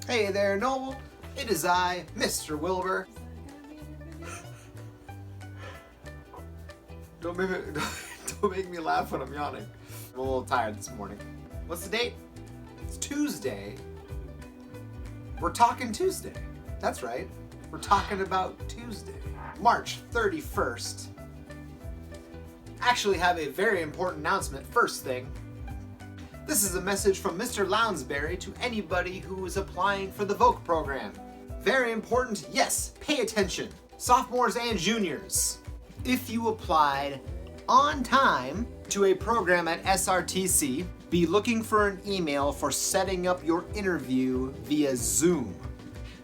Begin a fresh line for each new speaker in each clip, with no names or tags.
Hey there, Noble. It is I, Mr. Wilbur. Don't make me laugh when I'm yawning. I'm a little tired this morning. What's the date? It's Tuesday. We're talking Tuesday. That's right. We're talking about Tuesday, March 31st. Actually have a very important announcement first thing. This is a message from Mr. Lounsbury to anybody who is applying for the VOC program. Very important, yes, pay attention. Sophomores and juniors. If you applied on time to a program at SRTC, be looking for an email for setting up your interview via Zoom.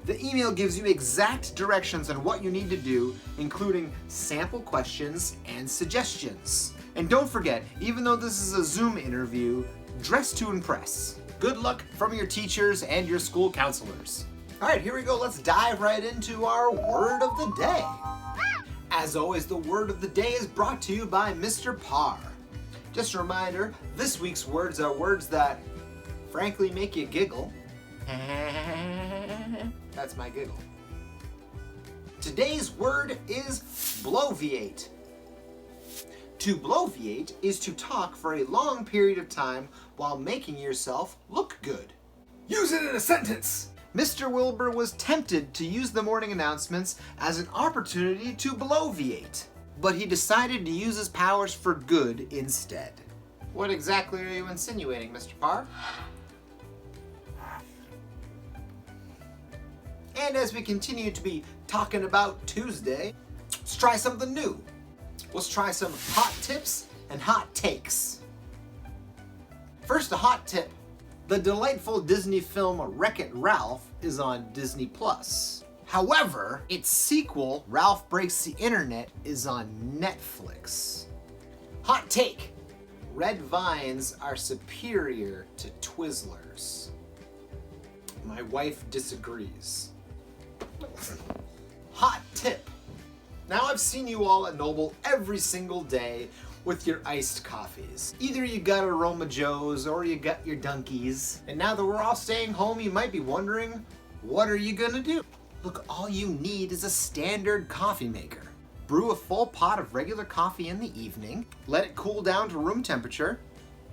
The email gives you exact directions on what you need to do, including sample questions and suggestions. And don't forget, even though this is a Zoom interview, dress to impress. Good luck from your teachers and your school counselors. All right, here we go. Let's dive right into our word of the day. As always, the word of the day is brought to you by Mr. Parr. Just a reminder, this week's words are words that frankly make you giggle. That's my giggle. Today's word is bloviate. To bloviate is to talk for a long period of time while making yourself look good. Use it in a sentence! Mr. Wilbur was tempted to use the morning announcements as an opportunity to bloviate, but he decided to use his powers for good instead. What exactly are you insinuating, Mr. Parr? And as we continue to be talking about Tuesday, let's try something new. Let's try some hot tips and hot takes. First, a hot tip. The delightful Disney film Wreck-It Ralph is on Disney+. However, its sequel, Ralph Breaks the Internet, is on Netflix. Hot take. Red vines are superior to Twizzlers. My wife disagrees. Hot tip. Now I've seen you all at Noble every single day with your iced coffees. Either you got Aroma Joe's or you got your Dunkies. And now that we're all staying home, you might be wondering, what are you gonna do? Look, all you need is a standard coffee maker. Brew a full pot of regular coffee in the evening, let it cool down to room temperature,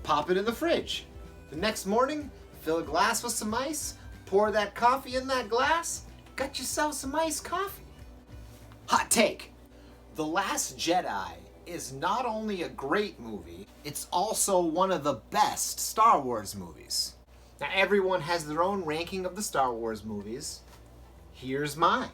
pop it in the fridge. The next morning, fill a glass with some ice, pour that coffee in that glass, got yourself some iced coffee. Hot take. The Last Jedi is not only a great movie, it's also one of the best Star Wars movies. Now everyone has their own ranking of the Star Wars movies. Here's mine.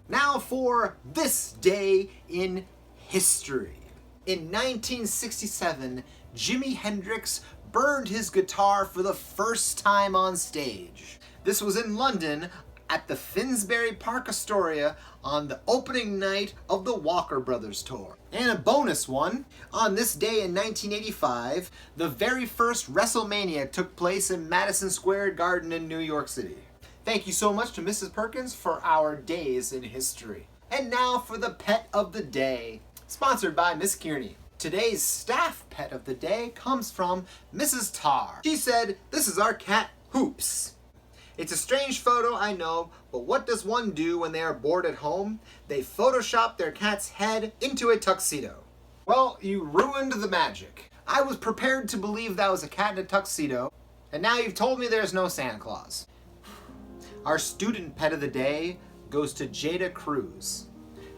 Now for this day in history. In 1967, Jimi Hendrix burned his guitar for the first time on stage. This was in London at the Finsbury Park Astoria on the opening night of the Walker Brothers tour. And a bonus one, on this day in 1985, the very first WrestleMania took place in Madison Square Garden in New York City. Thank you so much to Mrs. Perkins for our days in history. And now for the pet of the day, sponsored by Miss Kearney. Today's staff pet of the day comes from Mrs. Tarr. She said, "This is our cat, Hoops. It's a strange photo, I know, but what does one do when they are bored at home? They Photoshop their cat's head into a tuxedo." Well, you ruined the magic. I was prepared to believe that was a cat in a tuxedo, and now you've told me there's no Santa Claus. Our student pet of the day goes to Jada Cruz.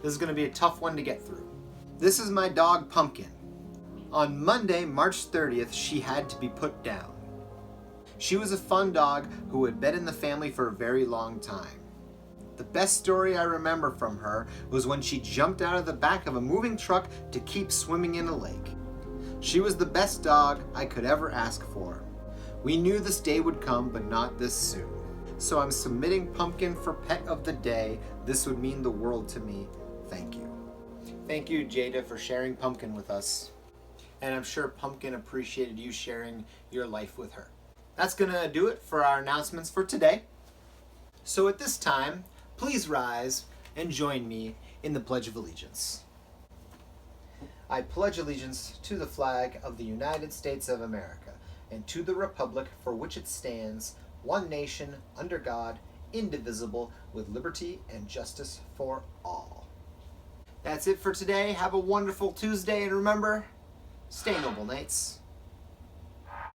This is going to be a tough one to get through. This is my dog, Pumpkin. On Monday, March 30th, she had to be put down. She was a fun dog who had been in the family for a very long time. The best story I remember from her was when she jumped out of the back of a moving truck to keep swimming in a lake. She was the best dog I could ever ask for. We knew this day would come, but not this soon. So I'm submitting Pumpkin for pet of the day. This would mean the world to me. Thank you. Thank you, Jada, for sharing Pumpkin with us. And I'm sure Pumpkin appreciated you sharing your life with her. That's gonna do it for our announcements for today. So at this time, please rise and join me in the Pledge of Allegiance. I pledge allegiance to the flag of the United States of America and to the republic for which it stands, one nation, under God, indivisible, with liberty and justice for all. That's it for today. Have a wonderful Tuesday, and remember, stay noble, Knights.